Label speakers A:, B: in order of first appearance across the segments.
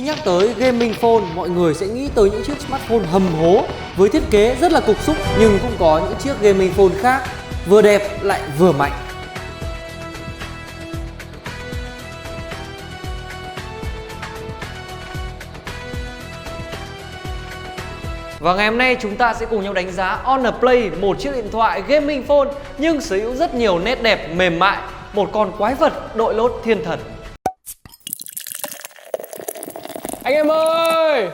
A: nhắc tới gaming phone, mọi người sẽ nghĩ tới những chiếc smartphone hầm hố với thiết kế rất là cục xúc, nhưng cũng có những chiếc gaming phone khác vừa đẹp lại vừa mạnh. Và ngày hôm nay chúng ta sẽ cùng nhau đánh giá Honor Play, một chiếc điện thoại gaming phone nhưng sở hữu rất nhiều nét đẹp mềm mại, một con quái vật đội lốt thiên thần. Anh em ơi!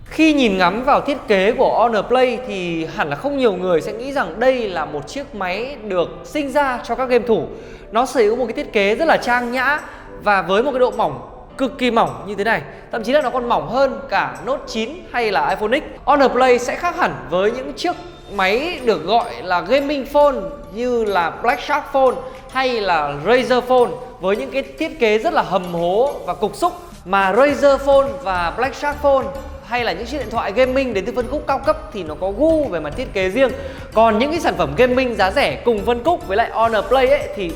A: Khi nhìn ngắm vào thiết kế của Honor Play thì hẳn là không nhiều người sẽ nghĩ rằng đây là một chiếc máy được sinh ra cho các game thủ. Nó sở hữu một cái thiết kế rất là trang nhã và với một cái độ mỏng cực kỳ mỏng như thế này, thậm chí là nó còn mỏng hơn cả Note 9 hay là iPhone X. Honor Play sẽ khác hẳn với những chiếc máy được gọi là gaming phone như là Black Shark Phone hay là Razer Phone với những cái thiết kế rất là hầm hố và cục xúc. Mà Razer Phone và Black Shark Phone hay là những chiếc điện thoại gaming đến từ phân khúc cao cấp thì nó có gu về mặt thiết kế riêng. Còn những cái sản phẩm gaming giá rẻ cùng phân khúc với lại Honor Play ấy thì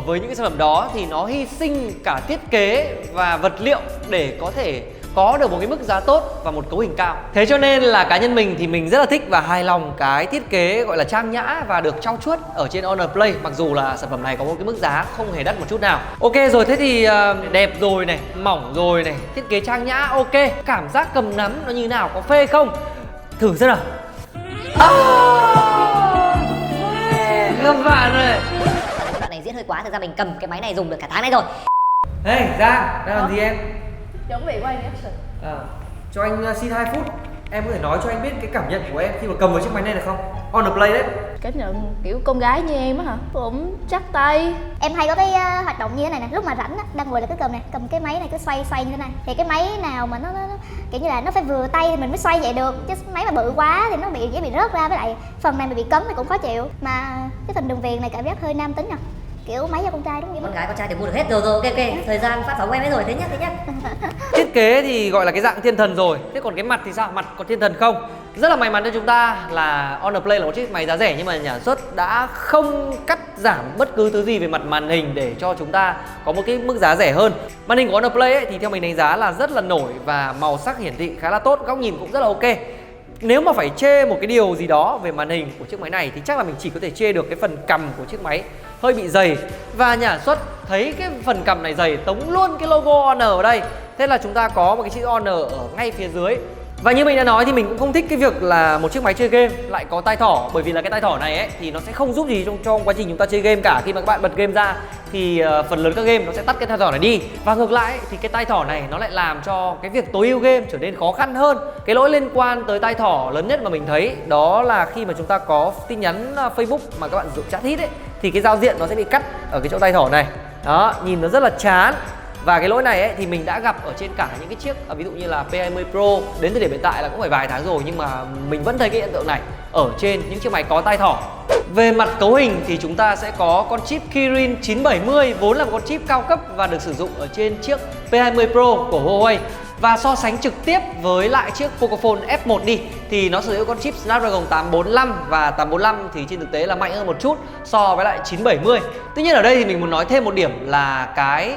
A: với những cái sản phẩm đó thì nó hy sinh cả thiết kế và vật liệu để có thể có được một cái mức giá tốt và một cấu hình cao. Thế cho nên là cá nhân mình thì mình rất là thích và hài lòng cái thiết kế gọi là trang nhã và được trau chuốt ở trên Honor Play, mặc dù là sản phẩm này có một cái mức giá không hề đắt một chút nào. Ok rồi, thế thì đẹp rồi này, mỏng rồi này, thiết kế trang nhã ok. Cảm giác cầm nắm nó như nào, có phê không? Thử xem nào. Các bạn ơi,
B: đoạn này diễn hơi quá, thực ra mình cầm cái máy này dùng được cả tháng nay rồi.
A: Hey Giang, đang làm gì em?
C: Chuẩn bị quay reaction.
A: Cho anh xin 2 phút. Em có thể nói cho anh biết cái cảm nhận của em khi mà cầm vào chiếc máy này được không? Honor Play đấy.
C: Cảm nhận kiểu con gái như em á hả? Cũng chắc tay.
B: Em hay có cái hoạt động như thế này nè, lúc mà rảnh á, đang ngồi là cứ cầm cái máy này cứ xoay như thế này. Thì cái máy nào mà nó kiểu như là nó phải vừa tay thì mình mới xoay vậy được, chứ máy mà bự quá thì nó dễ bị rớt ra, với lại phần này mà bị cấn thì cũng khó chịu. Mà cái phần đường viền này cảm giác hơi nam tính à, kiểu máy cho con trai đúng không?
D: Con gái con trai thì mua được hết rồi. Ok, thời gian phát sóng của em hết rồi, thế nhá.
A: Thiết kế thì gọi là cái dạng thiên thần rồi. Thế còn cái mặt thì sao? Mặt có thiên thần không? Rất là may mắn cho chúng ta là Honor Play là một chiếc máy giá rẻ nhưng mà nhà sản xuất đã không cắt giảm bất cứ thứ gì về mặt màn hình để cho chúng ta có một cái mức giá rẻ hơn. Màn hình của Honor Play ấy, thì theo mình đánh giá là rất là nổi và màu sắc hiển thị khá là tốt, góc nhìn cũng rất là ok. Nếu mà phải chê một cái điều gì đó về màn hình của chiếc máy này thì chắc là mình chỉ có thể chê được cái phần cầm của chiếc máy hơi bị dày. Và nhà sản xuất thấy cái phần cầm này dày tống luôn cái logo Honor ở đây. Thế là chúng ta có một cái chữ Honor ở ngay phía dưới. Và như mình đã nói thì mình cũng không thích cái việc là một chiếc máy chơi game lại có tai thỏ. Bởi vì là cái tai thỏ này ấy thì nó sẽ không giúp gì trong quá trình chúng ta chơi game cả. Khi mà các bạn bật game ra thì phần lớn các game nó sẽ tắt cái tai thỏ này đi. Và ngược lại thì cái tai thỏ này nó lại làm cho cái việc tối ưu game trở nên khó khăn hơn. Cái lỗi liên quan tới tai thỏ lớn nhất mà mình thấy đó là khi mà chúng ta có tin nhắn Facebook mà các bạn dùng chat hit ấy, thì cái giao diện nó sẽ bị cắt ở cái chỗ tai thỏ này. Đó, nhìn nó rất là chán. Và cái lỗi này ấy, thì mình đã gặp ở trên cả những cái chiếc ví dụ như là P20 Pro, đến thời điểm hiện tại là cũng phải vài tháng rồi, nhưng mà mình vẫn thấy cái hiện tượng này ở trên những chiếc máy có tai thỏ. Về mặt cấu hình thì chúng ta sẽ có con chip Kirin 970, vốn là một con chip cao cấp và được sử dụng ở trên chiếc P20 Pro của Huawei. Và so sánh trực tiếp với lại chiếc Pocophone F1 đi thì nó sử dụng con chip Snapdragon 845 và 845 thì trên thực tế là mạnh hơn một chút so với lại 970. Tuy nhiên ở đây thì mình muốn nói thêm một điểm là cái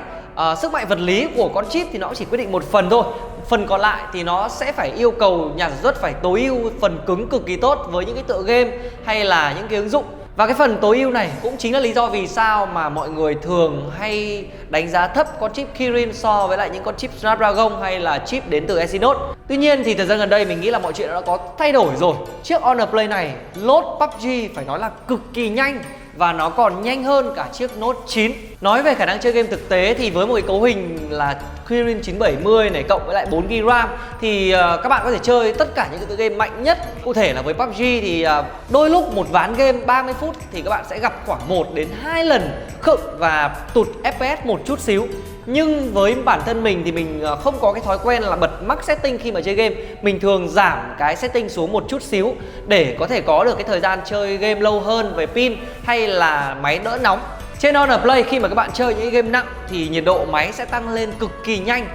A: sức mạnh vật lý của con chip thì nó cũng chỉ quyết định một phần thôi. Phần còn lại thì nó sẽ phải yêu cầu nhà sản xuất phải tối ưu phần cứng cực kỳ tốt với những cái tựa game hay là những cái ứng dụng. Và cái phần tối ưu này cũng chính là lý do vì sao mà mọi người thường hay đánh giá thấp con chip Kirin so với lại những con chip Snapdragon hay là chip đến từ Exynos. Tuy nhiên thì thời gian gần đây mình nghĩ là mọi chuyện đã có thay đổi rồi. Chiếc Honor Play này load PUBG phải nói là cực kỳ nhanh và nó còn nhanh hơn cả chiếc Note 9. Nói về khả năng chơi game thực tế thì với một cái cấu hình là Kirin 970 này cộng với lại 4GB RAM thì các bạn có thể chơi tất cả những cái tựa game mạnh nhất. Cụ thể là với PUBG thì đôi lúc một ván game 30 phút thì các bạn sẽ gặp khoảng 1 đến 2 lần khựng và tụt FPS một chút xíu. Nhưng với bản thân mình thì mình không có cái thói quen là bật max setting khi mà chơi game. Mình thường giảm cái setting xuống một chút xíu để có thể có được cái thời gian chơi game lâu hơn về pin hay là máy đỡ nóng. Trên Honor Play khi mà các bạn chơi những game nặng thì nhiệt độ máy sẽ tăng lên cực kỳ nhanh.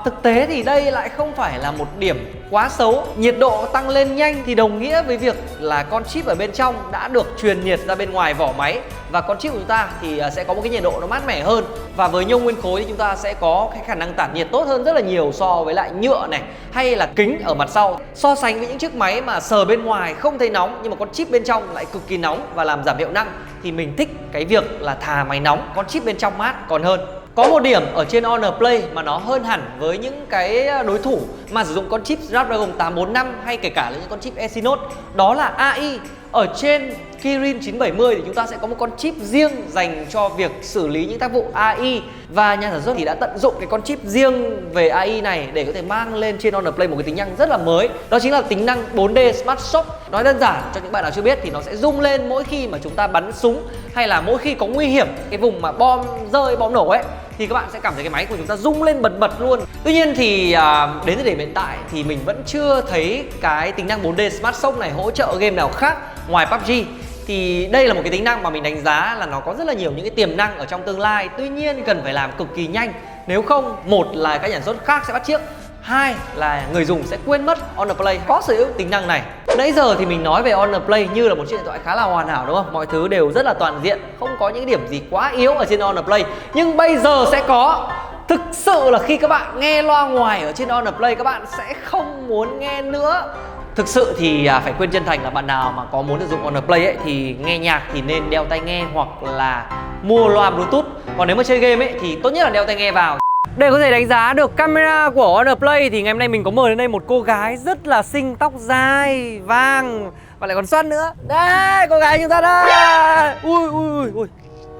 A: Thực tế thì đây lại không phải là một điểm quá xấu. Nhiệt độ tăng lên nhanh thì đồng nghĩa với việc là con chip ở bên trong đã được truyền nhiệt ra bên ngoài vỏ máy, và con chip của chúng ta thì sẽ có một cái nhiệt độ nó mát mẻ hơn. Và với nhôm nguyên khối thì chúng ta sẽ có cái khả năng tản nhiệt tốt hơn rất là nhiều so với lại nhựa này hay là kính ở mặt sau. So sánh với những chiếc máy mà sờ bên ngoài không thấy nóng nhưng mà con chip bên trong lại cực kỳ nóng và làm giảm hiệu năng, thì mình thích cái việc là thà máy nóng con chip bên trong mát còn hơn. Có một điểm ở trên Honor Play mà nó hơn hẳn với những cái đối thủ mà sử dụng con chip Snapdragon 845 hay kể cả là những con chip Exynos, đó là AI. Ở trên Kirin 970 thì chúng ta sẽ có một con chip riêng dành cho việc xử lý những tác vụ AI, và nhà sản xuất thì đã tận dụng cái con chip riêng về AI này để có thể mang lên trên Honor Play một cái tính năng rất là mới. Đó chính là tính năng 4D Smart Shock. Nói đơn giản cho những bạn nào chưa biết thì nó sẽ rung lên mỗi khi mà chúng ta bắn súng hay là mỗi khi có nguy hiểm, cái vùng mà bom rơi, bom nổ ấy, thì các bạn sẽ cảm thấy cái máy của chúng ta rung lên bật bật luôn. Tuy nhiên thì đến thời điểm hiện tại thì mình vẫn chưa thấy cái tính năng 4D Smart Shock này hỗ trợ game nào khác ngoài PUBG. Thì đây là một cái tính năng mà mình đánh giá là nó có rất là nhiều những cái tiềm năng ở trong tương lai. Tuy nhiên cần phải làm cực kỳ nhanh, nếu không, một là các nhà sản xuất khác sẽ bắt chước, hai là người dùng sẽ quên mất Honor Play có sở hữu tính năng này. Nãy giờ thì mình nói về Honor Play như là một chiếc điện thoại khá là hoàn hảo, đúng không? Mọi thứ đều rất là toàn diện, không có những điểm gì quá yếu ở trên Honor Play. Nhưng bây giờ sẽ có. Thực sự là khi các bạn nghe loa ngoài ở trên Honor Play, các bạn sẽ không muốn nghe nữa. Thực sự thì phải khuyên chân thành là bạn nào mà có muốn sử dụng Honor Play ấy, thì nghe nhạc thì nên đeo tai nghe hoặc là mua loa Bluetooth. Còn nếu mà chơi game ấy thì tốt nhất là đeo tai nghe vào. Để có thể đánh giá được camera của Honor Play thì ngày hôm nay mình có mời đến đây một cô gái rất là xinh, tóc dài, vàng và lại còn xoăn nữa. Đây, cô gái chúng ta đây. Ui.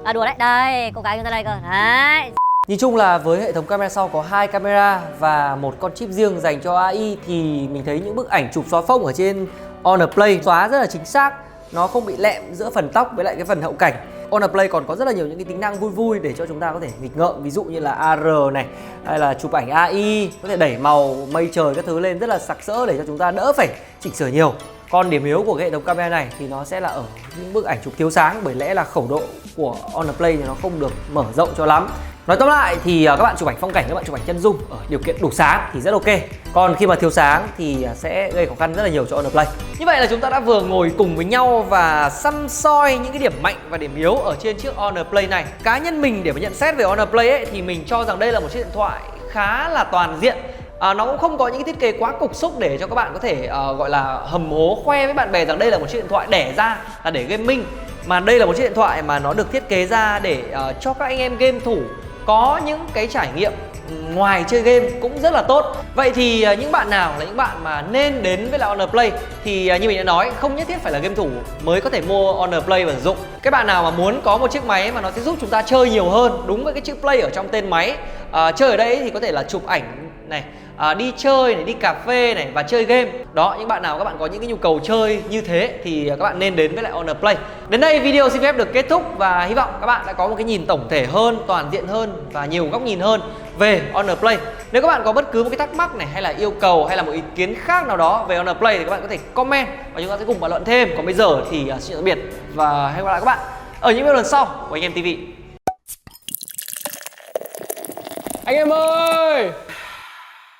D: À đùa đấy, đây, cô gái chúng ta đây cơ. Đấy.
A: Nhìn chung là với hệ thống camera sau có 2 camera và một con chip riêng dành cho AI, thì mình thấy những bức ảnh chụp xóa phông ở trên Honor Play xóa rất là chính xác. Nó không bị lẹm giữa phần tóc với lại cái phần hậu cảnh. Honor Play còn có rất là nhiều những cái tính năng vui vui để cho chúng ta có thể nghịch ngợm, ví dụ như là AR này, hay là chụp ảnh AI, có thể đẩy màu mây trời các thứ lên rất là sặc sỡ để cho chúng ta đỡ phải chỉnh sửa nhiều. Còn điểm yếu của cái hệ thống camera này thì nó sẽ là ở những bức ảnh chụp thiếu sáng, bởi lẽ là khẩu độ của Honor Play thì nó không được mở rộng cho lắm. Nói tóm lại thì các bạn chụp ảnh phong cảnh, các bạn chụp ảnh chân dung ở điều kiện đủ sáng thì rất ok. Còn khi mà thiếu sáng thì sẽ gây khó khăn rất là nhiều cho Honor Play. Như vậy là chúng ta đã vừa ngồi cùng với nhau và săm soi những cái điểm mạnh và điểm yếu ở trên chiếc Honor Play này. Cá nhân mình để mà nhận xét về Honor Play ấy, thì mình cho rằng đây là một chiếc điện thoại khá là toàn diện. Nó cũng không có những cái thiết kế quá cục xúc để cho các bạn có thể gọi là hầm hố khoe với bạn bè rằng đây là một chiếc điện thoại đẻ ra là để gaming, mà đây là một chiếc điện thoại mà nó được thiết kế ra để cho các anh em game thủ có những cái trải nghiệm ngoài chơi game cũng rất là tốt. Vậy thì những bạn nào là những bạn mà nên đến với lại Honor Play thì như mình đã nói, không nhất thiết phải là game thủ mới có thể mua Honor Play và sử dụng. Các bạn nào mà muốn có một chiếc máy mà nó sẽ giúp chúng ta chơi nhiều hơn, đúng với cái chữ Play ở trong tên máy, chơi ở đây thì có thể là chụp ảnh này, đi chơi này, đi cà phê này và chơi game. Đó, những bạn nào các bạn có những cái nhu cầu chơi như thế thì các bạn nên đến với lại Honor Play. Đến đây video xin phép được kết thúc và hy vọng các bạn đã có một cái nhìn tổng thể hơn, toàn diện hơn và nhiều góc nhìn hơn về Honor Play. Nếu các bạn có bất cứ một cái thắc mắc này hay là yêu cầu hay là một ý kiến khác nào đó về Honor Play thì các bạn có thể comment và chúng ta sẽ cùng bàn luận thêm. Còn bây giờ thì xin tạm biệt và hẹn gặp lại các bạn ở những video lần sau của Anh Em TV. Anh em ơi!